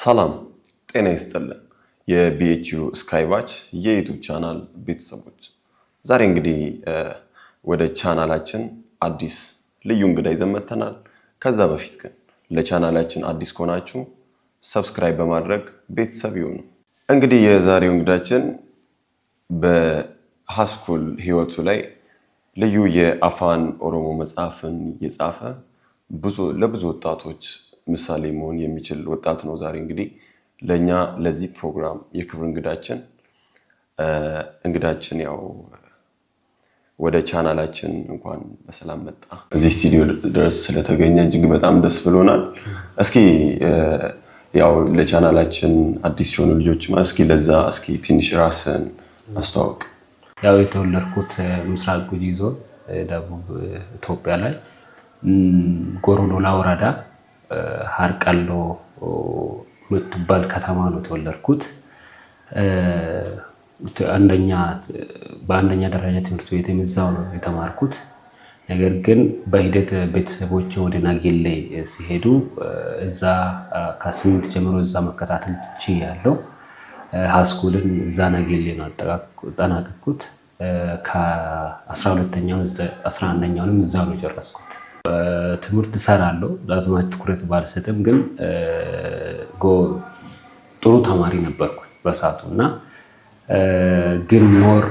ሰላም ጤና ይስጥልን የቢኤችዩ ስካይባች የዩቲዩብ ቻናል ቤተሰቦች፣ ዛሬ እንግዲህ ወደ ቻናላችን አዲስ ልዩ እንግዳ ይዘን መጥተናል። ከዛ በፊት ግን ለቻናላችን አዲስ ከሆናችሁ ሰብስክራይብ በማድረግ ቤተሰብ ይሁኑ። እንግዲህ የዛሬው እንግዳችን በሃይስኩል ህይወቱ ላይ ልዩ የአፋን ኦሮሞ መጽሐፍን የጻፈ ለብዙ ወጣቶች ምሳሌ መሆን የሚችል ወጣት ነው። ዛሬ እንግዲህ ለኛ ለዚህ ፕሮግራም የክብር እንግዳችን ያው ወደ ቻናላችን እንኳን በሰላም መጣ። እዚህ ስቱዲዮ ድረስ ስለተገኘ እጅግ በጣም ደስ ብሎናል። እስኪ ያው ለቻናላችን አዲስ የሆኑ ልጆች እስኪ ትንሽ ራስን አስተዋውቅ። ያው የተወለድኩት ምስራቅ ጉጂ ዞን ደቡብ ኢትዮጵያ ላይ ጎሮዶላ ወረዳ ሀርቀሎ የምትባል ከተማ ነው የተወለድኩት። በአንደኛ ደረጃ ትምህርት ቤት እዛው ነው የተማርኩት። ነገር ግን በሂደት ቤተሰቦች ወደ ናጌሌ ሲሄዱ እዛ ከ8 ጀምሮ እዛ መከታተል ችያለሁ። ሃይስኩልን እዛ ናጌሌ ነው አጠናቀቅኩት። ከ12ኛውንም እዛ ነው ጨረስኩት። ትምህርት እሰራለሁ፣ ለትምህርት ትኩረት ባልሰጥም ግን ጥሩ ተማሪ ነበርኩ በሰዓቱ እና ግን ሞር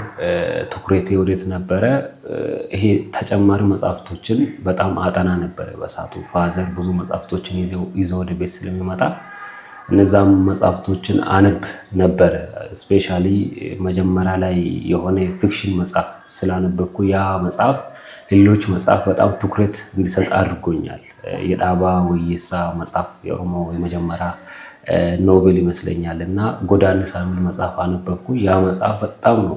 ትኩረቴ ወዴት ነበረ? ይሄ ተጨማሪ መጽሐፍቶችን በጣም አጠና ነበረ በሰዓቱ። ፋዘር ብዙ መጽሐፍቶችን ይዞ ወደ ቤት ስለሚመጣ እነዛም መጽሐፍቶችን አነብ ነበረ። ስፔሻሊ መጀመሪያ ላይ የሆነ ፊክሽን መጽሐፍ ስላነበብኩ ያ መጽሐፍ ሌሎች መጽሐፍ በጣም ትኩረት እንዲሰጥ አድርጎኛል። የዳባ ወይሳ መጽሐፍ የኦሮሞ የመጀመሪያ ኖቬል ይመስለኛል እና ጎዳንሳ የሚል መጽሐፍ አነበብኩ። ያ መጽሐፍ በጣም ነው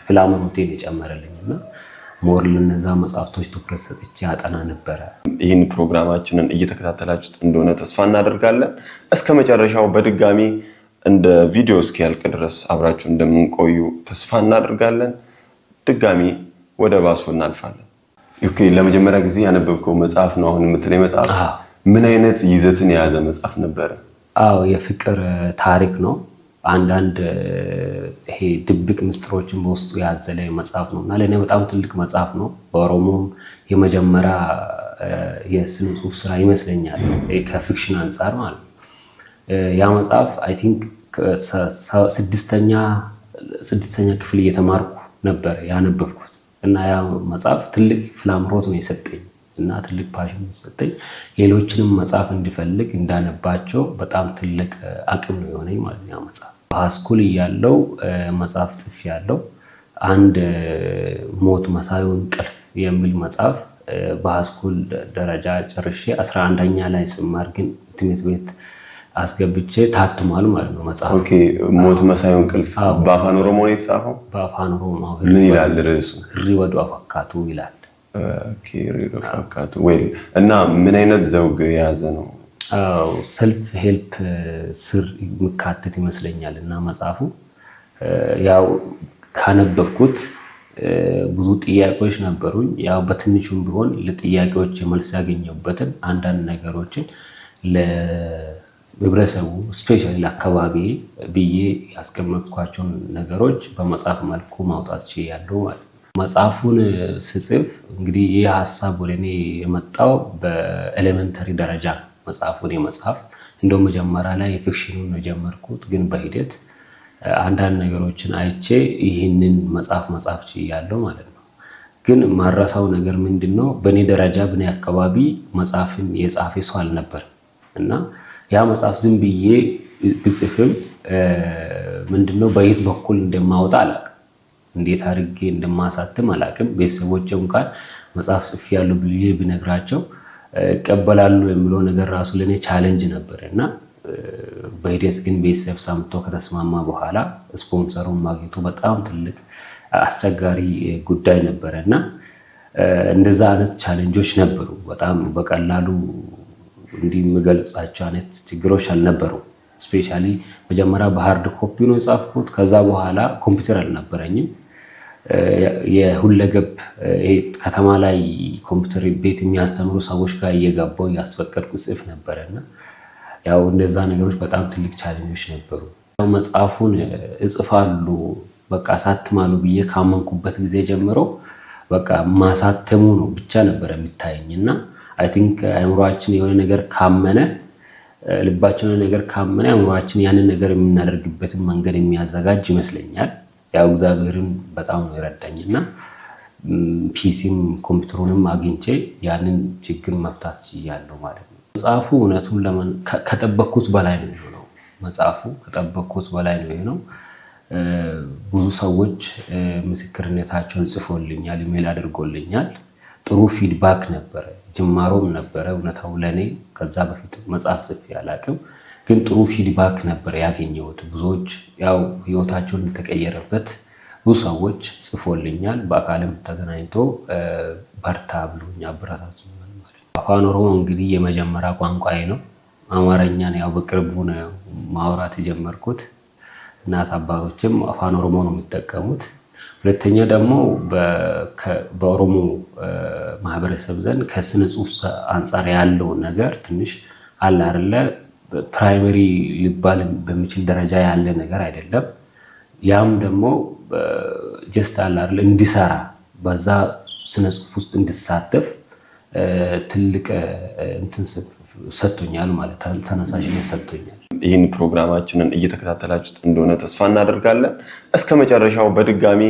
ፍላጎቴን የጨመረልኝ እና ሞር ለነዛ መጽሐፍቶች ትኩረት ሰጥቼ አጠና ነበረ። ይህን ፕሮግራማችንን እየተከታተላችሁት እንደሆነ ተስፋ እናደርጋለን። እስከ መጨረሻው በድጋሚ እንደ ቪዲዮ እስኪያልቅ ድረስ አብራችሁ እንደምንቆዩ ተስፋ እናደርጋለን። ድጋሚ ወደ ባሱ እናልፋለን። ኦኬ፣ ለመጀመሪያ ጊዜ ያነበብከው መጽሐፍ ነው አሁን የምትለኝ መጽሐፍ? ምን አይነት ይዘትን የያዘ መጽሐፍ ነበረ? የፍቅር ታሪክ ነው። አንዳንድ ይሄ ድብቅ ምስጢሮችን በውስጡ ያዘለ መጽሐፍ ነው እና ለእኔ በጣም ትልቅ መጽሐፍ ነው። በኦሮሞም የመጀመሪያ የስነ ጽሁፍ ስራ ይመስለኛል ከፊክሽን አንጻር ማለት ነው። ያ መጽሐፍ አይ ቲንክ ስድስተኛ ክፍል እየተማርኩ ነበር ያነበብኩት እና ያ መጽሐፍ ትልቅ ፍላምሮት ነው የሰጠኝ እና ትልቅ ፓሽን የሰጠኝ፣ ሌሎችንም መጽሐፍ እንዲፈልግ እንዳነባቸው በጣም ትልቅ አቅም ነው የሆነኝ ማለት ነው። ያ መጽሐፍ በሃይስኩል እያለው መጽሐፍ ጽፌያለሁ። አንድ ሞት መሳዩ እንቅልፍ የሚል መጽሐፍ በሃይስኩል ደረጃ ጨርሼ 11ኛ ላይ ስማር ግን ትምህርት ቤት አስገብቼ ታትሟል ማለት ነው መጽሐፍ። ኦኬ፣ ሞት መሳዩ እንቅልፍ በአፋን ኦሮሞ ነው የተጻፈው? በአፋን ኦሮሞ። ምን ይላል ርዕሱ? ህሪ ወዱ አፈካቱ ይላል። ኦኬ፣ ህሪ ወዱ አፈካቱ ወይ እና ምን አይነት ዘውግ የያዘ ነው? ሰልፍ ሄልፕ ስር የሚካተት ይመስለኛል እና መጽሐፉ ያው ካነበብኩት ብዙ ጥያቄዎች ነበሩኝ። ያው በትንሹም ቢሆን ለጥያቄዎች መልስ ያገኘሁበትን አንዳንድ ነገሮችን ህብረተሰቡ ስፔሻሊ ለአካባቢ ብዬ ያስቀመጥኳቸውን ነገሮች በመጽሐፍ መልኩ ማውጣት ችያለሁ ማለት ነው። መጽሐፉን ስጽፍ እንግዲህ ይህ ሀሳብ ወደ እኔ የመጣው በኤሌመንተሪ ደረጃ መጽሐፉን የመጽሐፍ እንደው መጀመሪያ ላይ ፊክሽኑን ነው የጀመርኩት፣ ግን በሂደት አንዳንድ ነገሮችን አይቼ ይህንን መጽሐፍ ችያለሁ ማለት ነው። ግን ማረሳው ነገር ምንድነው? በእኔ ደረጃ በእኔ አካባቢ መጽሐፍን የጻፈ ሰው አልነበርም እና ያ መጽሐፍ ዝም ብዬ ብጽፍም ምንድነው በየት በኩል እንደማወጣ አላውቅም፣ እንዴት አድርጌ እንደማሳትም አላውቅም። ቤተሰቦቼ እንኳን መጽሐፍ ጽፌያለሁ ብዬ ብነግራቸው ይቀበላሉ የሚለው ነገር ራሱ ለእኔ ቻሌንጅ ነበር እና በሂደት ግን ቤተሰብ ሰምቶ ከተስማማ በኋላ ስፖንሰሩን ማግኘቱ በጣም ትልቅ አስቸጋሪ ጉዳይ ነበረ እና እንደዛ አይነት ቻሌንጆች ነበሩ። በጣም በቀላሉ እንዲህ የምገልጻቸው አይነት ችግሮች አልነበሩ። ስፔሻሊ መጀመሪያ በሃርድ ኮፒ ነው የጻፍኩት። ከዛ በኋላ ኮምፒውተር አልነበረኝም። የሁለገብ ከተማ ላይ ኮምፒውተር ቤት የሚያስተምሩ ሰዎች ጋር እየገባሁ ያስፈቀድኩ ጽፍ ነበርና ያው እንደዛ ነገሮች በጣም ትልቅ ቻሌንጆች ነበሩ። መጽሐፉን እጽፋሉ በቃ አሳትማሉ ብዬ ካመንኩበት ጊዜ ጀምሮ በቃ ማሳተሙ ነው ብቻ ነበር የሚታየኝና አይ ቲንክ አእምሮአችን የሆነ ነገር ካመነ ልባችን የሆነ ነገር ካመነ አእምሮአችን ያንን ነገር የምናደርግበትን መንገድ የሚያዘጋጅ ይመስለኛል። ያው እግዚአብሔርን በጣም ነው የረዳኝና ፒሲም ኮምፒውተሩንም አግኝቼ ያንን ችግር መፍታት ችያለሁ ማለት ነው። መጽሐፉ እውነቱን ከጠበቅኩት በላይ ነው የሆነው። መጽሐፉ ከጠበቅኩት በላይ ነው የሆነው። ብዙ ሰዎች ምስክርነታቸውን ጽፎልኛል፣ ኢሜል አድርጎልኛል። ጥሩ ፊድባክ ነበረ፣ ጅማሮም ነበረ። እውነታው ለእኔ ከዛ በፊት መጽሐፍ ጽፌ አላቅም፣ ግን ጥሩ ፊድባክ ነበር ያገኘሁት። ብዙዎች ያው ህይወታቸውን እንደተቀየረበት ብዙ ሰዎች ጽፎልኛል። በአካልም ተገናኝቶ በርታ ብሎኝ አበረታቶኛል ማለት ነው። አፋን ኦሮሞ እንግዲህ የመጀመሪያ ቋንቋዬ ነው። አማርኛን ያው በቅርቡ ነው ማውራት የጀመርኩት። እናት አባቶችም አፋን ኦሮሞ ነው የሚጠቀሙት። ሁለተኛ ደግሞ በኦሮሞ ማህበረሰብ ዘንድ ከስነ ጽሁፍ አንጻር ያለው ነገር ትንሽ አለ አይደለ፣ ፕራይመሪ ሊባል በሚችል ደረጃ ያለ ነገር አይደለም። ያም ደግሞ ጀስት አለ አይደለ እንዲሰራ በዛ ስነ ጽሁፍ ውስጥ እንድሳተፍ ትልቅ እንትን ሰጥቶኛል ማለት ተነሳሽነት ሰጥቶኛል። ይህን ፕሮግራማችንን እየተከታተላችሁት እንደሆነ ተስፋ እናደርጋለን። እስከ መጨረሻው በድጋሚ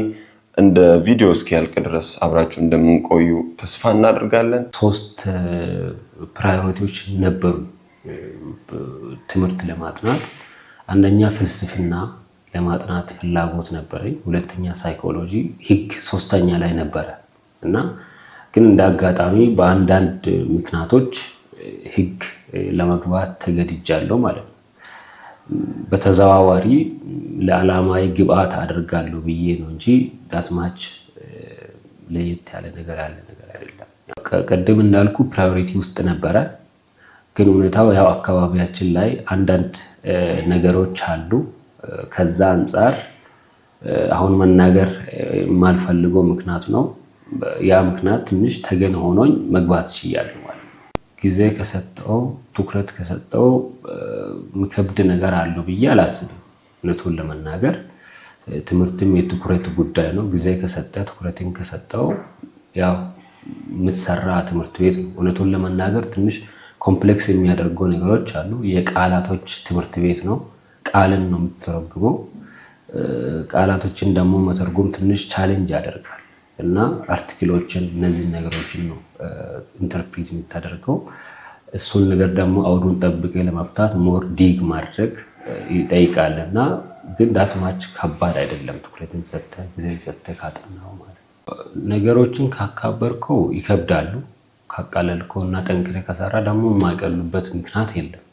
እንደ ቪዲዮ እስኪያልቅ ድረስ አብራችሁ እንደምንቆዩ ተስፋ እናደርጋለን። 3 ፕራዮሪቲዎች ነበሩ ትምህርት ለማጥናት። አንደኛ ፍልስፍና ለማጥናት ፍላጎት ነበረኝ። ሁለተኛ ሳይኮሎጂ፣ ህግ ሶስተኛ ላይ ነበረ እና ግን እንደ አጋጣሚ በአንዳንድ ምክንያቶች ህግ ለመግባት ተገድጃለሁ ማለት ነው። በተዘዋዋሪ ለዓላማዊ ግብአት አድርጋለሁ ብዬ ነው እንጂ ዳስማች ለየት ያለ ነገር አይደለም። ቀደም እንዳልኩ ፕራዮሪቲ ውስጥ ነበረ። ግን እውነታው ያው አካባቢያችን ላይ አንዳንድ ነገሮች አሉ። ከዛ አንጻር አሁን መናገር የማልፈልገው ምክንያት ነው። ያ ምክንያት ትንሽ ተገን ሆኖኝ መግባት ችያለሁ ማለት ነው። ጊዜ ከሰጠው ትኩረት ከሰጠው የሚከብድ ነገር አለው ብዬ አላስብም። እውነቱን ለመናገር ትምህርትም የትኩረት ጉዳይ ነው። ጊዜ ከሰጠ ትኩረትን ከሰጠው ያው የምትሰራ ትምህርት ቤት ነው። እውነቱን ለመናገር ትንሽ ኮምፕሌክስ የሚያደርገው ነገሮች አሉ። የቃላቶች ትምህርት ቤት ነው። ቃልን ነው የምትተረጉመው። ቃላቶችን ደግሞ መተርጎም ትንሽ ቻሌንጅ ያደርጋል እና አርቲክሎችን እነዚህ ነገሮችን ነው ኢንተርፕሪት የምታደርገው። እሱን ነገር ደግሞ አውዱን ጠብቄ ለመፍታት ሞር ዲግ ማድረግ ይጠይቃል እና ግን ዳትማች ከባድ አይደለም። ትኩረትን ሰጥተህ ጊዜ ሰጥተህ ካጠናው ማለት ነገሮችን ካካበርከው ይከብዳሉ። ካቃለልከው እና ጠንክሬ ከሰራ ደግሞ የማይቀሉበት ምክንያት የለም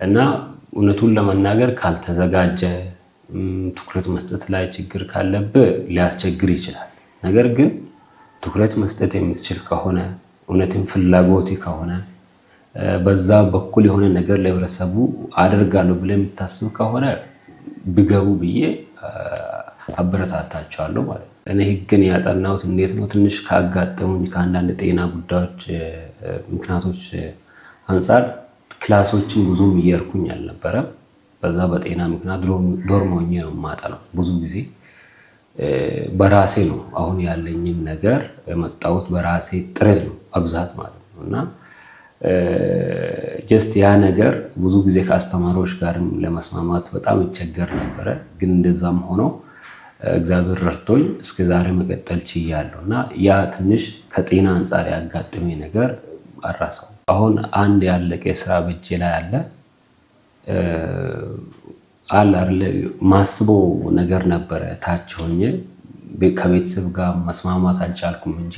እና እውነቱን ለመናገር ካልተዘጋጀ ትኩረት መስጠት ላይ ችግር ካለብህ ሊያስቸግር ይችላል። ነገር ግን ትኩረት መስጠት የምትችል ከሆነ እውነትን ፍላጎት ከሆነ በዛ በኩል የሆነ ነገር ለህብረተሰቡ አደርጋለሁ ብለህ የምታስብ ከሆነ ቢገቡ ብዬ አበረታታቸዋለሁ ማለት ነው። እኔ ህግን ያጠናሁት እንዴት ነው? ትንሽ ካጋጠሙኝ ከአንዳንድ ጤና ጉዳዮች ምክንያቶች አንጻር ክላሶችን ብዙም እየሄድኩኝ አልነበረም። በዛ በጤና ምክንያት ዶርም ሆኜ ነው የማጠናው። ብዙ ጊዜ በራሴ ነው አሁን ያለኝን ነገር የመጣሁት በራሴ ጥረት ነው አብዛት ማለት ነው እና ጀስት ያ ነገር ብዙ ጊዜ ከአስተማሪዎች ጋርም ለመስማማት በጣም ይቸገር ነበረ። ግን እንደዛም ሆኖ እግዚአብሔር ረድቶኝ እስከ ዛሬ መቀጠል ችያለሁ እና ያ ትንሽ ከጤና አንጻር ያጋጠመኝ ነገር አራሳው። አሁን አንድ ያለቀ ስራ በእጄ ላይ አለ ማስበው ነገር ነበረ። ታች ሆኜ ከቤተሰብ ጋር መስማማት አልቻልኩም እንጂ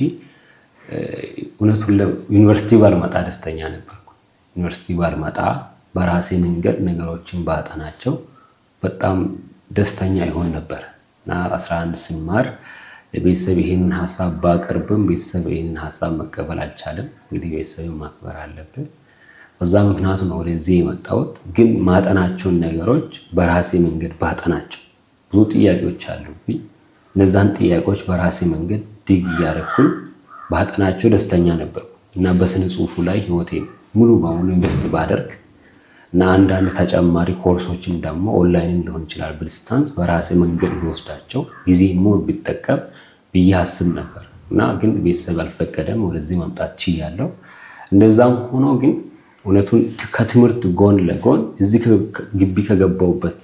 እውነቱን ዩኒቨርሲቲ ባልመጣ ደስተኛ ነበርኩ። ዩኒቨርሲቲ ባልመጣ በራሴ መንገድ ነገሮችን ባጠናቸው በጣም ደስተኛ ይሆን ነበር እና 11 ስማር ለቤተሰብ ይሄንን ሐሳብ ባቀርብም ቤተሰብ ይሄንን ሐሳብ መቀበል አልቻለም። እንግዲህ ቤተሰብን ማክበር አለብን። በዛ ምክንያት ነው ወደዚህ የመጣሁት። ግን ማጠናቸውን ነገሮች በራሴ መንገድ ባጠናቸው ብዙ ጥያቄዎች አሉብኝ። እነዛን ጥያቄዎች በራሴ መንገድ ዲግ እያደረኩኝ ባጠናቸው ደስተኛ ነበርኩ እና በስነ ጽሁፉ ላይ ህይወቴን ሙሉ በሙሉ ኢንቨስት ባደርግ እና አንዳንድ ተጨማሪ ኮርሶችም ደግሞ ኦንላይን ሊሆን ይችላል በዲስታንስ በራሴ መንገድ ቢወስዳቸው ጊዜ ሞር ቢጠቀም ብዬ አስብ ነበር እና ግን ቤተሰብ አልፈቀደም። ወደዚህ መምጣት ችያለሁ። እንደዛም ሆኖ ግን እውነቱን ከትምህርት ጎን ለጎን እዚህ ግቢ ከገባሁበት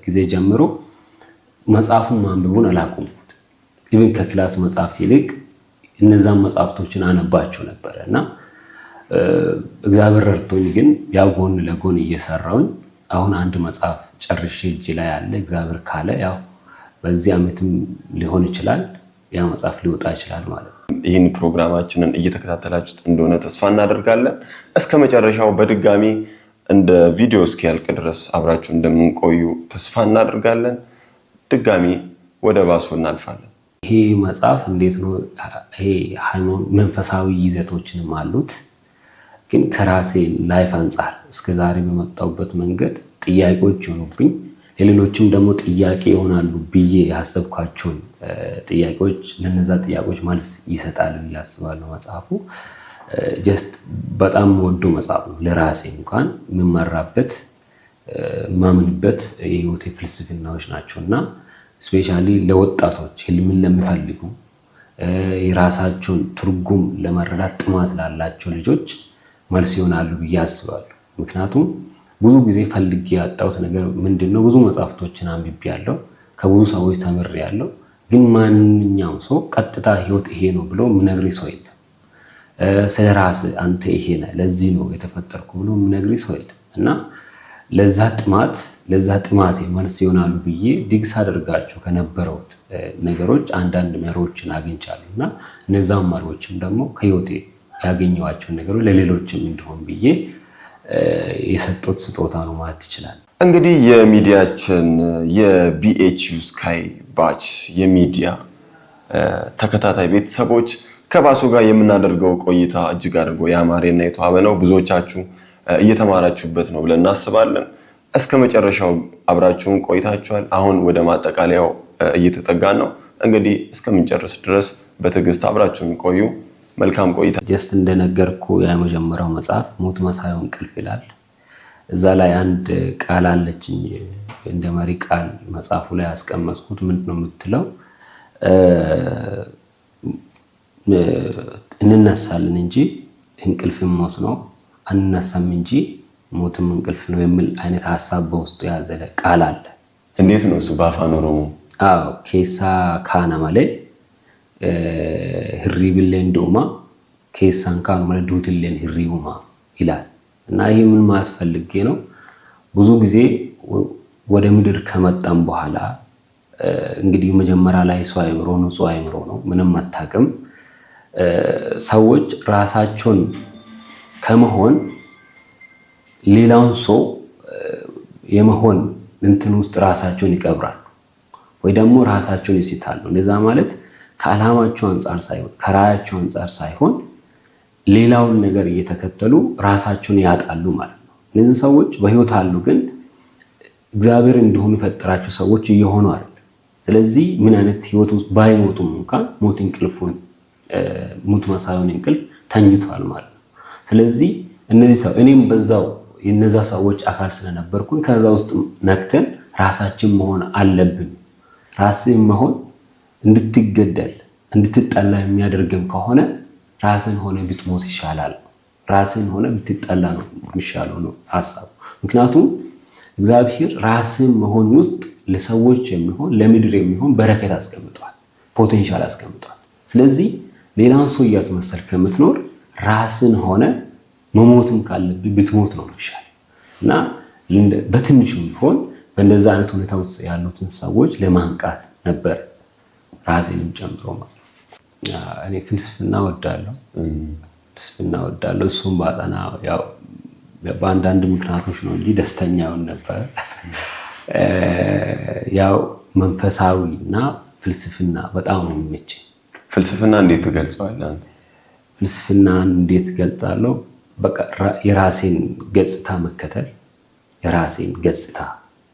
ጊዜ ጀምሮ መጽሐፉን ማንበቡን አላቆምኩት። ኢቭን ከክላስ መጽሐፍ ይልቅ እነዛን መጽሐፍቶችን አነባቸው ነበረ እና እግዚአብሔር ረድቶኝ ግን ያው ጎን ለጎን እየሰራሁኝ አሁን አንድ መጽሐፍ ጨርሼ እጅ ላይ ያለ እግዚአብሔር ካለ ያው በዚህ ዓመትም ሊሆን ይችላል ያ መጽሐፍ ሊወጣ ይችላል ማለት ነው። ይህን ፕሮግራማችንን እየተከታተላችሁት እንደሆነ ተስፋ እናደርጋለን። እስከ መጨረሻው በድጋሚ እንደ ቪዲዮ እስኪያልቅ ድረስ አብራችሁ እንደምንቆዩ ተስፋ እናደርጋለን። ድጋሚ ወደ ባሱ እናልፋለን። ይሄ መጽሐፍ እንዴት ነው? ይሄ ሃይማኖት መንፈሳዊ ይዘቶችንም አሉት። ግን ከራሴ ላይፍ አንጻር እስከዛሬ በመጣሁበት መንገድ ጥያቄዎች የሆኑብኝ ለሌሎችም ደግሞ ጥያቄ ይሆናሉ ብዬ ያሰብኳቸውን ጥያቄዎች ለነዛ ጥያቄዎች መልስ ይሰጣል ብዬ አስባለሁ። መጽሐፉ ጀስት በጣም ወዶ መጽሐፍ ነው። ለራሴ እንኳን የምመራበት ማምንበት የህይወቴ ፍልስፍናዎች ናቸውና ስፔሻሊ ለወጣቶች ህልምን ለሚፈልጉ የራሳቸውን ትርጉም ለመረዳት ጥማት ላላቸው ልጆች መልስ ይሆናሉ ብዬ አስባለሁ። ምክንያቱም ብዙ ጊዜ ፈልጌ ያጣሁት ነገር ምንድነው? ብዙ መጽሐፍቶችን አንብቤያለሁ፣ ከብዙ ሰዎች ተምሬያለሁ። ግን ማንኛውም ሰው ቀጥታ ህይወት ይሄ ነው ብሎ ምነግሪ ሰው የለም። ስለ ራስህ አንተ ይሄ ነህ ለዚህ ነው የተፈጠርኩ ብሎ ምነግሪ ሰው የለም እና ለዛ ጥማቴ መልስ ይሆናሉ ብዬ ዲግስ አደርጋቸው ከነበሩት ነገሮች አንዳንድ መሪዎችን አግኝቻለሁ እና እነዛም መሪዎችም ደግሞ ከህይወቴ ያገኘኋቸውን ነገሮች ለሌሎችም እንዲሆን ብዬ የሰጡት ስጦታ ነው ማለት ይችላል። እንግዲህ የሚዲያችን የቢኤችዩ ስካይ ባች የሚዲያ ተከታታይ ቤተሰቦች ከባሱ ጋር የምናደርገው ቆይታ እጅግ አድርጎ ያማረና የተዋበ ነው። ብዙዎቻችሁ እየተማራችሁበት ነው ብለን እናስባለን። እስከ መጨረሻው አብራችሁን ቆይታችኋል። አሁን ወደ ማጠቃለያው እየተጠጋን ነው። እንግዲህ እስከምንጨርስ ድረስ በትዕግስት አብራችሁን ቆዩ። መልካም ቆይታ። ጀስት እንደነገርኩ የመጀመሪያው መጽሐፍ ሞት መሳዩ እንቅልፍ ይላል። እዛ ላይ አንድ ቃል አለችኝ እንደ መሪ ቃል መጽሐፉ ላይ ያስቀመጥኩት። ምንድን ነው የምትለው? እንነሳለን እንጂ እንቅልፍም ሞት ነው፣ አንነሳም እንጂ ሞትም እንቅልፍ ነው የሚል አይነት ሀሳብ በውስጡ ያዘለ ቃል አለ። እንዴት ነው እሱ በአፋን ኦሮሞ? አዎ ኬሳ ካነ ማለ ህሪብሌን ዶማ ኬሳን ካኑ ማለ ዱትሌን ህሪቡማ ይላል እና ይሄ ምን ማለት ፈልጌ ነው? ብዙ ጊዜ ወደ ምድር ከመጣም በኋላ እንግዲህ መጀመሪያ ላይ ሰው አይምሮ ንጹህ አይምሮ ነው፣ ምንም አታውቅም። ሰዎች ራሳቸውን ከመሆን ሌላውን ሰው የመሆን እንትን ውስጥ ራሳቸውን ይቀብራሉ ወይ ደግሞ ራሳቸውን ይስታሉ። እንደዛ ማለት ከዓላማቸው አንጻር ሳይሆን ከራያቸው አንጻር ሳይሆን ሌላውን ነገር እየተከተሉ ራሳቸውን ያጣሉ ማለት ነው። እነዚህ ሰዎች በህይወት አሉ፣ ግን እግዚአብሔር እንደሆኑ የፈጠራቸው ሰዎች እየሆኑ አይደል። ስለዚህ ምን አይነት ህይወት ውስጥ ባይሞቱም እንኳን ሞት እንቅልፉን ሞት መሳዩን እንቅልፍ ተኝቷል ማለት ነው። ስለዚህ እነዚህ ሰው እኔም በዛው የነዛ ሰዎች አካል ስለነበርኩኝ ከዛ ውስጥ ነክተን ራሳችን መሆን አለብን። ራስን መሆን እንድትገደል እንድትጠላ የሚያደርግም ከሆነ ራስን ሆነ ብትሞት ይሻላል። ራስን ሆነ ብትጠላ ነው የሚሻለው ነው ሐሳቡ። ምክንያቱም እግዚአብሔር ራስን መሆን ውስጥ ለሰዎች የሚሆን ለምድር የሚሆን በረከት አስቀምጧል፣ ፖቴንሻል አስቀምጧል። ስለዚህ ሌላውን ሰው እያስመሰል ከምትኖር ራስን ሆነ መሞትም ካለብህ ብትሞት ነው ይሻላል እና በትንሹ ቢሆን በእንደዛ አይነት ሁኔታ ውስጥ ያሉትን ሰዎች ለማንቃት ነበር ራሴንም ጨምሮ ማለት ነው። እኔ ፍልስፍና ወዳለሁ። እሱም ባጠና ያው በአንዳንድ ምክንያቶች ነው እንጂ ደስተኛውን ነበር። ያው መንፈሳዊና ፍልስፍና በጣም ነው የሚመቸኝ። ፍልስፍና እንዴት ትገልጸዋለህ? ፍልስፍናን እንዴት ገልጻለሁ? በቃ የራሴን ገጽታ መከተል፣ የራሴን ገጽታ።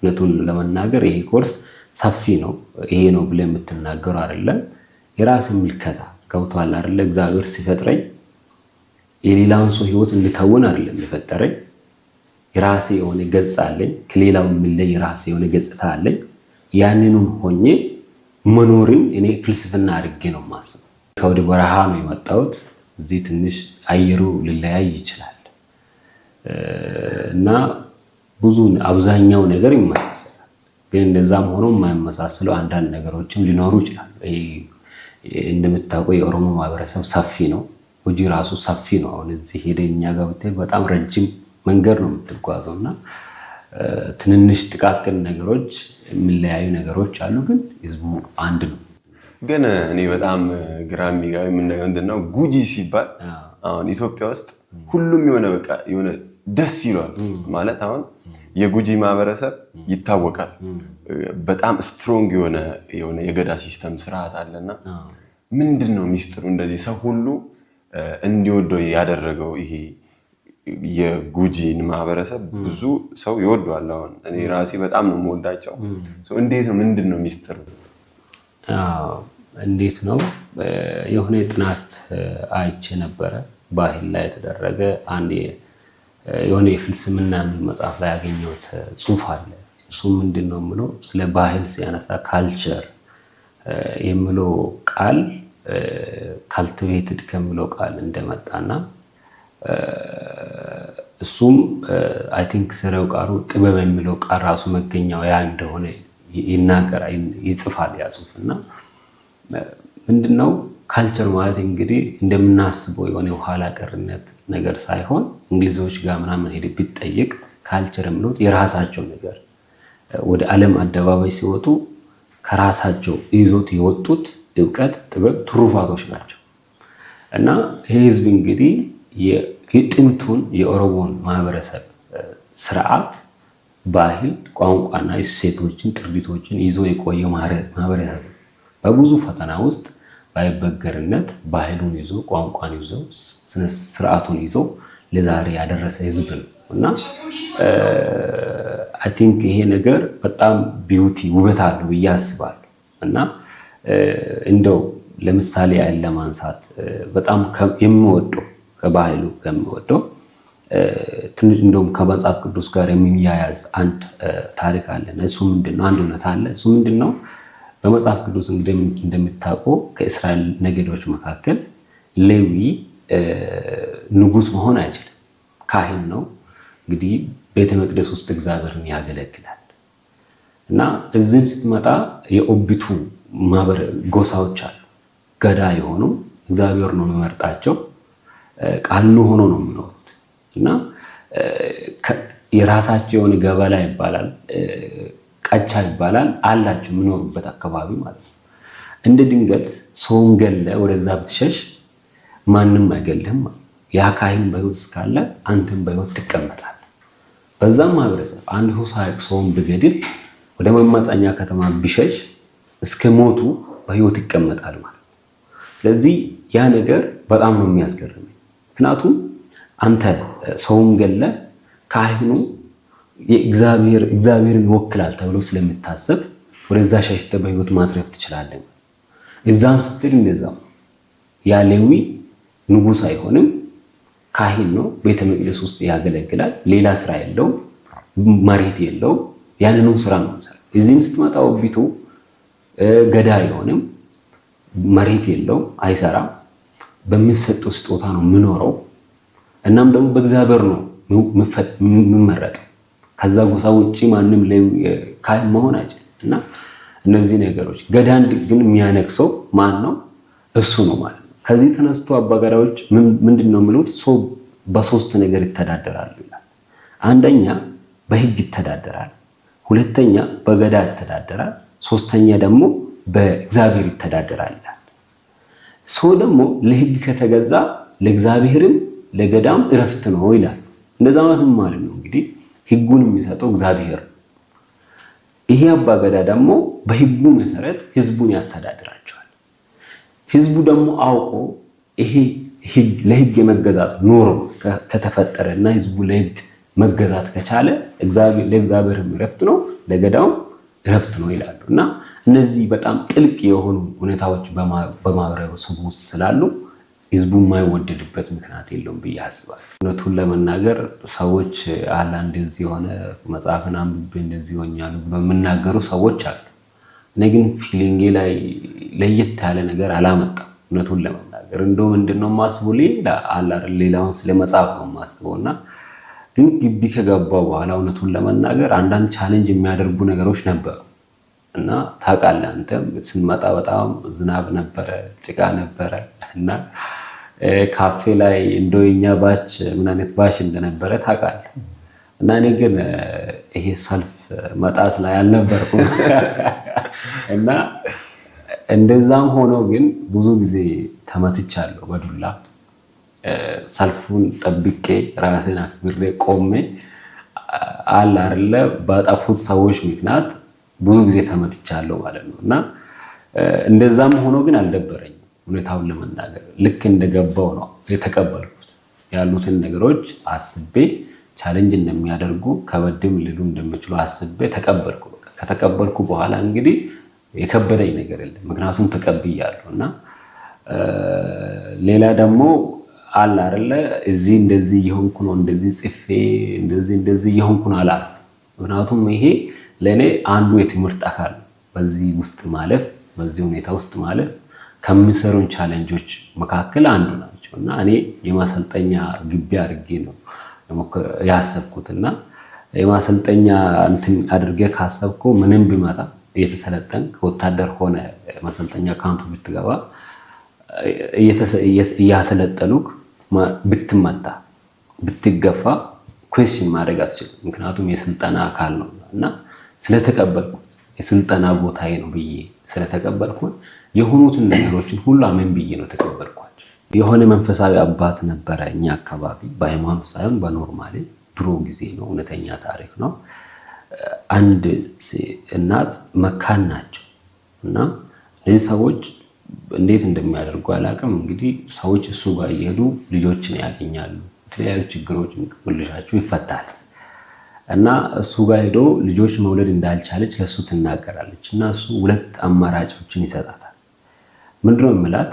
እውነቱን ለመናገር ይሄ ኮርስ ሰፊ ነው። ይሄ ነው ብለህ የምትናገሩ አይደለም። የራሴን ምልከታ ገብቶሃል አይደለ? እግዚአብሔር ሲፈጥረኝ የሌላውን ሰው ህይወት እንድተውን አይደለም የፈጠረኝ። የራሴ የሆነ ገጽ አለኝ፣ ከሌላው የሚለይ የራሴ የሆነ ገጽታ አለኝ። ያንኑን ሆኜ መኖርን እኔ ፍልስፍና አድርጌ ነው የማስበው። ከወደ በረሃ ነው የመጣሁት። እዚህ ትንሽ አየሩ ሊለያይ ይችላል እና ብዙ አብዛኛው ነገር ይመሳሰላል። ግን እንደዛም ሆኖ የማይመሳሰለው አንዳንድ ነገሮችም ሊኖሩ ይችላሉ። እንደምታውቀው የኦሮሞ ማህበረሰብ ሰፊ ነው። ጉጂ ራሱ ሰፊ ነው። አሁን እዚህ ሄደህ እኛ ጋር ብትሄድ በጣም ረጅም መንገድ ነው የምትጓዘው እና ትንንሽ ጥቃቅን ነገሮች የሚለያዩ ነገሮች አሉ፣ ግን ህዝቡ አንድ ነው። ግን እኔ በጣም ግራ የሚገባኝ የምናየው ምንድን ነው ጉጂ ሲባል አሁን ኢትዮጵያ ውስጥ ሁሉም የሆነ ደስ ይሏል ማለት አሁን የጉጂ ማህበረሰብ ይታወቃል። በጣም ስትሮንግ የሆነ የገዳ ሲስተም ስርዓት አለና ምንድን ነው ሚስጥሩ እንደዚህ ሰው ሁሉ እንዲወደው ያደረገው? ይሄ የጉጂን ማህበረሰብ ብዙ ሰው ይወደዋል። አሁን እኔ ራሴ በጣም ነው የምወዳቸው። እንዴት ነው ምንድን ነው ሚስጥሩ? እንዴት ነው የሆነ ጥናት አይቼ ነበረ። ባህል ላይ የተደረገ አንድ የሆነ የፍልስምና መጽሐፍ ላይ ያገኘሁት ጽሑፍ አለ። እሱ ምንድን ነው የምለው ስለ ባህል ሲያነሳ ካልቸር የምለው ቃል ካልቲቬትድ ከምለው ቃል እንደመጣና እሱም አይ ቲንክ ስራው ቃሉ ጥበብ የሚለው ቃል ራሱ መገኛው ያ እንደሆነ ይናገራል፣ ይጽፋል ያ ጽሑፍ። እና ምንድነው ካልቸር ማለት እንግዲህ እንደምናስበው የሆነ የኋላ ቀርነት ነገር ሳይሆን እንግሊዞች ጋር ምናምን ሄደ ቢጠይቅ ካልቸር የሚሉት የራሳቸው ነገር ወደ ዓለም አደባባይ ሲወጡ ከራሳቸው ይዞት የወጡት እውቀት፣ ጥበብ፣ ትሩፋቶች ናቸው። እና ህዝብ እንግዲህ የጥንቱን የኦሮሞን ማህበረሰብ ስርዓት፣ ባህል፣ ቋንቋና እሴቶችን፣ ትርኢቶችን ይዞ የቆየው ማህበረሰብ በብዙ ፈተና ውስጥ ባይበገርነት ባህሉን ይዞ ቋንቋን ይዞ ስርዓቱን ይዞ ለዛሬ ያደረሰ ህዝብ ነው እና አይ ቲንክ ይሄ ነገር በጣም ቢዩቲ ውበት አለው ብዬ አስባለሁ። እና እንደው ለምሳሌ አይን ለማንሳት በጣም የምወደው ከባህሉ ከምወደው ትንሽ እንደውም ከመጽሐፍ ቅዱስ ጋር የሚያያዝ አንድ ታሪክ አለ። እሱ ምንድነው? አንድ እውነት አለ። እሱ ምንድነው? በመጽሐፍ ቅዱስ እንደምታውቀው ከእስራኤል ነገዶች መካከል ሌዊ ንጉስ መሆን አይችልም። ካህን ነው። እንግዲህ ቤተ መቅደስ ውስጥ እግዚአብሔርን ያገለግላል። እና እዚህም ስትመጣ የኦቢቱ ጎሳዎች አሉ። ገዳ የሆኑ እግዚአብሔር ነው የሚመርጣቸው። ቃሉ ሆኖ ነው የሚኖሩት። እና የራሳቸው የሆነ ገበላ ይባላል፣ ቀቻ ይባላል አላቸው የሚኖሩበት አካባቢ ማለት ነው። እንደ ድንገት ሰውን ገለ ወደዛ ብትሸሽ ማንም አይገልህም ማለት ነው። ያ ካህን በህይወት እስካለ አንተም በህይወት ትቀመጣለህ። በዛም ማህበረሰብ አንድ ሰውን ብገድል ወደ መማፀኛ ከተማ ቢሸሽ እስከ ሞቱ በህይወት ይቀመጣል ማለት ነው። ስለዚህ ያ ነገር በጣም ነው የሚያስገርመኝ። ምክንያቱም አንተ ሰውን ገለ ካህኑ እግዚአብሔርን ይወክላል ተብሎ ስለምታሰብ ወደዛ ሸሽተህ በህይወት ማትረፍ ትችላለህ። እዛም ስትል እንደዛው ያ ሌዊ ንጉስ አይሆንም፣ ካህን ነው። ቤተ መቅደስ ውስጥ ያገለግላል። ሌላ ስራ የለው፣ መሬት የለው። ያንኑ ስራ ነው የሚሰራው። እዚህም ስትመጣ ኦቢቱ ገዳ አይሆንም፣ መሬት የለው፣ አይሰራም። በሚሰጠው ስጦታ ነው የምኖረው። እናም ደግሞ በእግዚአብሔር ነው የምመረጠው። ከዛ ጎሳ ውጭ ማንም ካህን መሆን አይችልም። እና እነዚህ ነገሮች ገዳን ግን የሚያነግሰው ማን ነው? እሱ ነው ማለት ነው። ከዚህ ተነስቶ አባገዳዎች ምንድን ነው የሚሉት? ሰው በሶስት ነገር ይተዳደራሉ ይላል። አንደኛ በህግ ይተዳደራል፣ ሁለተኛ በገዳ ይተዳደራል፣ ሶስተኛ ደግሞ በእግዚአብሔር ይተዳደራል ይላል። ሰው ደግሞ ለህግ ከተገዛ ለእግዚአብሔርም ለገዳም እረፍት ነው ይላል። እንደዛ ማለት ነው እንግዲህ ህጉን የሚሰጠው እግዚአብሔር ነው። ይሄ አባገዳ ደግሞ በህጉ መሰረት ህዝቡን ያስተዳድራቸዋል። ህዝቡ ደግሞ አውቆ ይሄ ለህግ የመገዛት ኖሮ ከተፈጠረ እና ህዝቡ ለህግ መገዛት ከቻለ ለእግዚአብሔርም እረፍት ነው፣ ለገዳውም እረፍት ነው ይላሉ። እና እነዚህ በጣም ጥልቅ የሆኑ ሁኔታዎች በማህበረሰቡ ውስጥ ስላሉ ህዝቡ የማይወደድበት ምክንያት የለውም ብዬ አስባለሁ። እውነቱን ለመናገር ሰዎች አላ እንደዚህ የሆነ መጽሐፍን አንብቤ እንደዚህ ሆኛሉ ብሎ የሚናገሩ ሰዎች አሉ። እኔ ግን ፊሊንጌ ላይ ለየት ያለ ነገር አላመጣም። እውነቱን ለመናገር እንደው ምንድነው የማስበው ሌላውን ስለ መጽሐፍ ነው የማስበው እና ግን ግቢ ከገባው በኋላ እውነቱን ለመናገር አንዳንድ ቻሌንጅ የሚያደርጉ ነገሮች ነበሩ እና ታውቃለህ አንተም ስንመጣ በጣም ዝናብ ነበረ፣ ጭቃ ነበረ እና ካፌ ላይ እንደው የኛ ባች ምን አይነት ባች እንደነበረ ታውቃለህ። እና እኔ ግን ይሄ ሰልፍ መጣስ ላይ አልነበርኩም እና እንደዛም ሆኖ ግን ብዙ ጊዜ ተመትቻለሁ በዱላ። ሰልፉን ጠብቄ ራሴን አክብሬ ቆሜ አለ አይደለ ባጠፉት ሰዎች ምክንያት ብዙ ጊዜ ተመትቻለሁ ማለት ነው። እና እንደዛም ሆኖ ግን አልደበረኝም። ሁኔታውን ለመናገር ልክ እንደገባው ነው የተቀበልኩት። ያሉትን ነገሮች አስቤ ቻሌንጅ እንደሚያደርጉ ከበድም ሊሉ እንደሚችሉ አስቤ ተቀበልኩ። ከተቀበልኩ በኋላ እንግዲህ የከበደኝ ነገር የለም፣ ምክንያቱም ተቀብያለሁ። እና ሌላ ደግሞ አለ አይደለ እዚህ እንደዚህ እየሆንኩ ነው፣ እንደዚህ ጽፌ እንደዚህ እየሆንኩ ነው አላልኩም። ምክንያቱም ይሄ ለእኔ አንዱ የትምህርት አካል ነው። በዚህ ውስጥ ማለፍ፣ በዚህ ሁኔታ ውስጥ ማለፍ ከሚሰሩን ቻሌንጆች መካከል አንዱ ናቸው እና እኔ የማሰልጠኛ ግቢ አድርጌ ነው ያሰብኩትና የማሰልጠኛ እንትን አድርጌ ካሰብከው ምንም ቢመጣ እየተሰለጠን ከወታደር ሆነ ማሰልጠኛ ካምፕ ብትገባ እያሰለጠኑክ ብትመታ ብትገፋ ኩዌስችን ማድረግ አትችልም። ምክንያቱም የስልጠና አካል ነው እና ስለተቀበልኩት የስልጠና ቦታዬ ነው ብዬ ስለተቀበልኩት የሆኑትን ነገሮችን ሁሉ አሜን ብዬ ነው ተቀበልኳቸው። የሆነ መንፈሳዊ አባት ነበረ እኛ አካባቢ፣ በሃይማኖት ሳይሆን በኖርማሊ ድሮ ጊዜ ነው፣ እውነተኛ ታሪክ ነው። አንድ እናት መካን ናቸው እና እነዚህ ሰዎች እንዴት እንደሚያደርጉ አላውቅም። እንግዲህ ሰዎች እሱ ጋር እየሄዱ ልጆችን ያገኛሉ፣ የተለያዩ ችግሮች እንቅልሻቸው ይፈታል እና እሱ ጋር ሄዶ ልጆች መውለድ እንዳልቻለች ለሱ ትናገራለች እና እሱ ሁለት አማራጮችን ይሰጣታል። ምንድነው የምላት?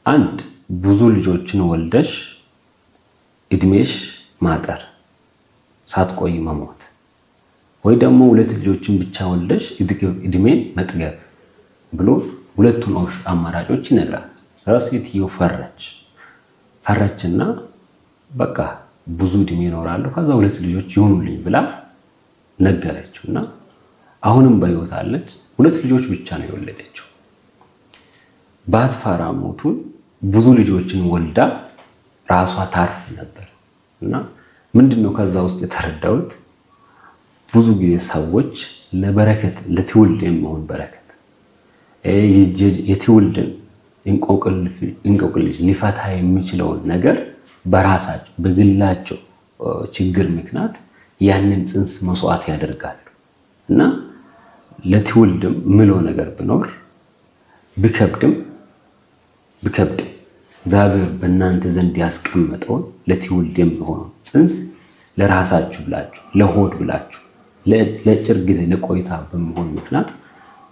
አንድ ብዙ ልጆችን ወልደሽ እድሜሽ ማጠር ሳትቆይ መሞት፣ ወይ ደግሞ ሁለት ልጆችን ብቻ ወልደሽ እድሜን መጥገብ ብሎ ሁለቱን አማራጮች ይነግራል። ራሴትዮ ፈረችና በቃ ብዙ እድሜ እኖራለሁ ከዛ ሁለት ልጆች ይሆኑልኝ ብላ ነገረችው እና አሁንም በሕይወት አለች። ሁለት ልጆች ብቻ ነው የወለደችው። ባትፈራ ሞቱን ብዙ ልጆችን ወልዳ ራሷ ታርፍ ነበር እና ምንድነው ከዛ ውስጥ የተረዳሁት? ብዙ ጊዜ ሰዎች ለበረከት ለትውልድ የሚሆን በረከት የትውልድን እንቆቅልሽ ሊፈታ የሚችለውን ነገር በራሳቸው በግላቸው ችግር ምክንያት ያንን ጽንስ መስዋዕት ያደርጋሉ እና ለትውልድም ምለው ነገር ቢኖር ቢከብድም እግዚአብሔር በእናንተ ዘንድ ያስቀመጠውን ለትውልድ የሚሆነው ጽንስ ለራሳችሁ ብላችሁ ለሆድ ብላችሁ ለአጭር ጊዜ ለቆይታ በሚሆን ምክንያት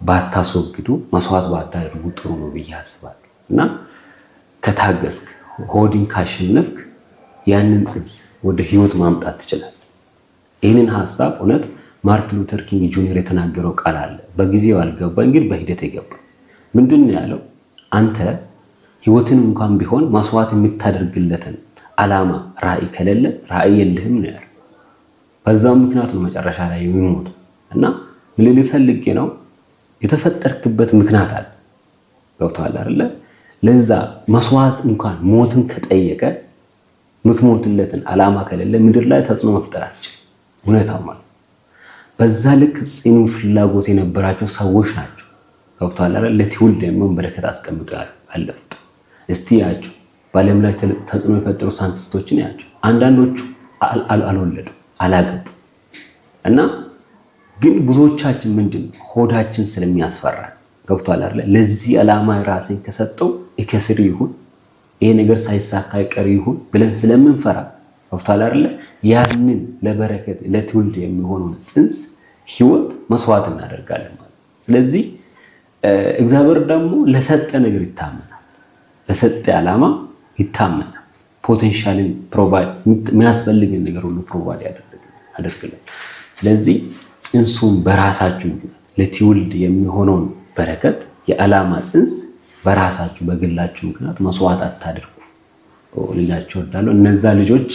ባታስወግዱ መስዋዕት ባታደርጉ ጥሩ ነው ብዬ አስባለሁ እና ከታገስክ ሆድን ካሸነፍክ ያንን ጽንስ ወደ ህይወት ማምጣት ትችላለህ። ይህንን ሀሳብ እውነት ማርቲን ሉተር ኪንግ ጁኒየር የተናገረው ቃል አለ። በጊዜው አልገባኝ ግን በሂደት የገባ ምንድን ነው ያለው? አንተ ህይወትን እንኳን ቢሆን መስዋዕት የምታደርግለትን ዓላማ ራዕይ ከሌለ ራዕይ የለህም ነው ያለው። በዛው ምክንያት ነው መጨረሻ ላይ የሚሞቱ እና ምን ልፈልግ ነው የተፈጠርክበት ምክንያት አለ። ገብቶሃል አይደለ? ለዛ መስዋዕት እንኳን ሞትን ከጠየቀ ምትሞትለትን ዓላማ ከሌለ ምድር ላይ ተጽዕኖ መፍጠር አትችልም። እውነታው ማለት በዛ ልክ ጽኑ ፍላጎት የነበራቸው ሰዎች ናቸው። ገብቶሃል አይደለ? ለትውልድ የሚሆን በረከት አስቀምጠው ያለፉት። እስቲ ያቸው በዓለም ላይ ተጽዕኖ የፈጠሩ ሳይንቲስቶችን ያቸው። አንዳንዶቹ አልወለዱ አላገቡ እና ግን ብዙዎቻችን ምንድነው ሆዳችን ስለሚያስፈራ ገብቶሃል አይደለ? ለዚህ ዓላማ ራሴን ከሰጠው እከስር ይሁን ይሄ ነገር ሳይሳካ ይቀር ይሁን ብለን ስለምንፈራ ገብቶሃል አይደለ? ያንን ለበረከት ለትውልድ የሚሆነውን ጽንስ ህይወት መስዋዕት እናደርጋለን ማለት። ስለዚህ እግዚአብሔር ደግሞ ለሰጠ ነገር ይታመናል። ለሰጠ ዓላማ ይታመናል። ፖቴንሻልን ፕሮቫይድ የሚያስፈልግን ነገር ሁሉ ፕሮቫይድ ያደርግልን። ስለዚህ ጽንሱን በራሳችሁ ለትውልድ የሚሆነውን በረከት የዓላማ ጽንስ በራሳችሁ በግላችሁ ምክንያት መስዋዕት አታድርጉ ልላችሁ እወዳለሁ። እነዛ ልጆች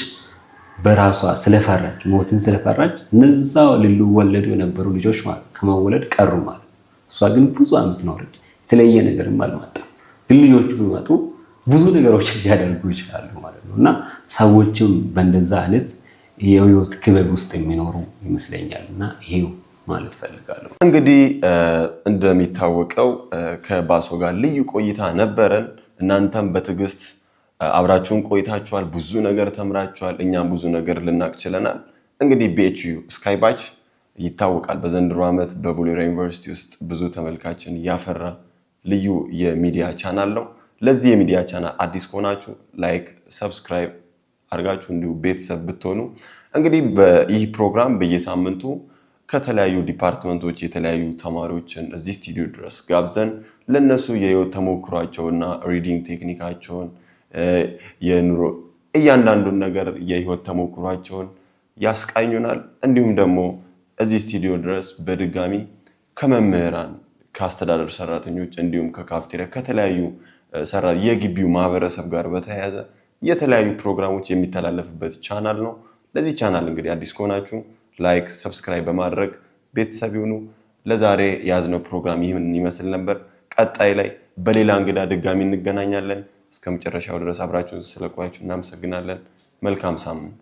በራሷ ስለፈራች ሞትን ስለፈራች እነዛው ሊወለዱ የነበሩ ልጆች ማለት ከመወለድ ቀሩ ማለት። እሷ ግን ብዙ ዓመት ኖረች፣ የተለየ ነገርም አልመጣም። ግን ልጆቹ ቢመጡ ብዙ ነገሮች ሊያደርጉ ይችላሉ ማለት ነው። እና ሰዎችም በእንደዛ አይነት የህይወት ክበብ ውስጥ የሚኖሩ ይመስለኛል። እና ይሄው ማለት ፈልጋለሁ። እንግዲህ እንደሚታወቀው ከባሶ ጋር ልዩ ቆይታ ነበረን። እናንተም በትዕግስት አብራችሁን ቆይታችኋል። ብዙ ነገር ተምራችኋል። እኛም ብዙ ነገር ልናቅ ችለናል። እንግዲህ BHU ስካይ ባች ይታወቃል በዘንድሮ ዓመት በቡሌራ ዩኒቨርሲቲ ውስጥ ብዙ ተመልካችን ያፈራ ልዩ የሚዲያ ቻናል ነው። ለዚህ የሚዲያ ቻናል አዲስ ከሆናችሁ ላይክ፣ ሰብስክራይብ አድርጋችሁ እንዲሁ ቤተሰብ ብትሆኑ እንግዲህ ይህ ፕሮግራም በየሳምንቱ ከተለያዩ ዲፓርትመንቶች የተለያዩ ተማሪዎችን እዚህ ስቱዲዮ ድረስ ጋብዘን ለነሱ የህይወት ተሞክሯቸውና ሪዲንግ ቴክኒካቸውን የኑሮ እያንዳንዱን ነገር የህይወት ተሞክሯቸውን ያስቃኙናል። እንዲሁም ደግሞ እዚህ ስቱዲዮ ድረስ በድጋሚ ከመምህራን፣ ከአስተዳደር ሰራተኞች እንዲሁም ከካፍቴሪያ ከተለያዩ የግቢው ማህበረሰብ ጋር በተያያዘ የተለያዩ ፕሮግራሞች የሚተላለፍበት ቻናል ነው። ለዚህ ቻናል እንግዲህ አዲስ ከሆናችሁ ላይክ፣ ሰብስክራይብ በማድረግ ቤተሰብ ይሁኑ። ለዛሬ የያዝነው ፕሮግራም ይህን ይመስል ነበር። ቀጣይ ላይ በሌላ እንግዳ ድጋሚ እንገናኛለን። እስከ መጨረሻው ድረስ አብራችሁን ስለቆያችሁ እናመሰግናለን። መልካም ሳምንት።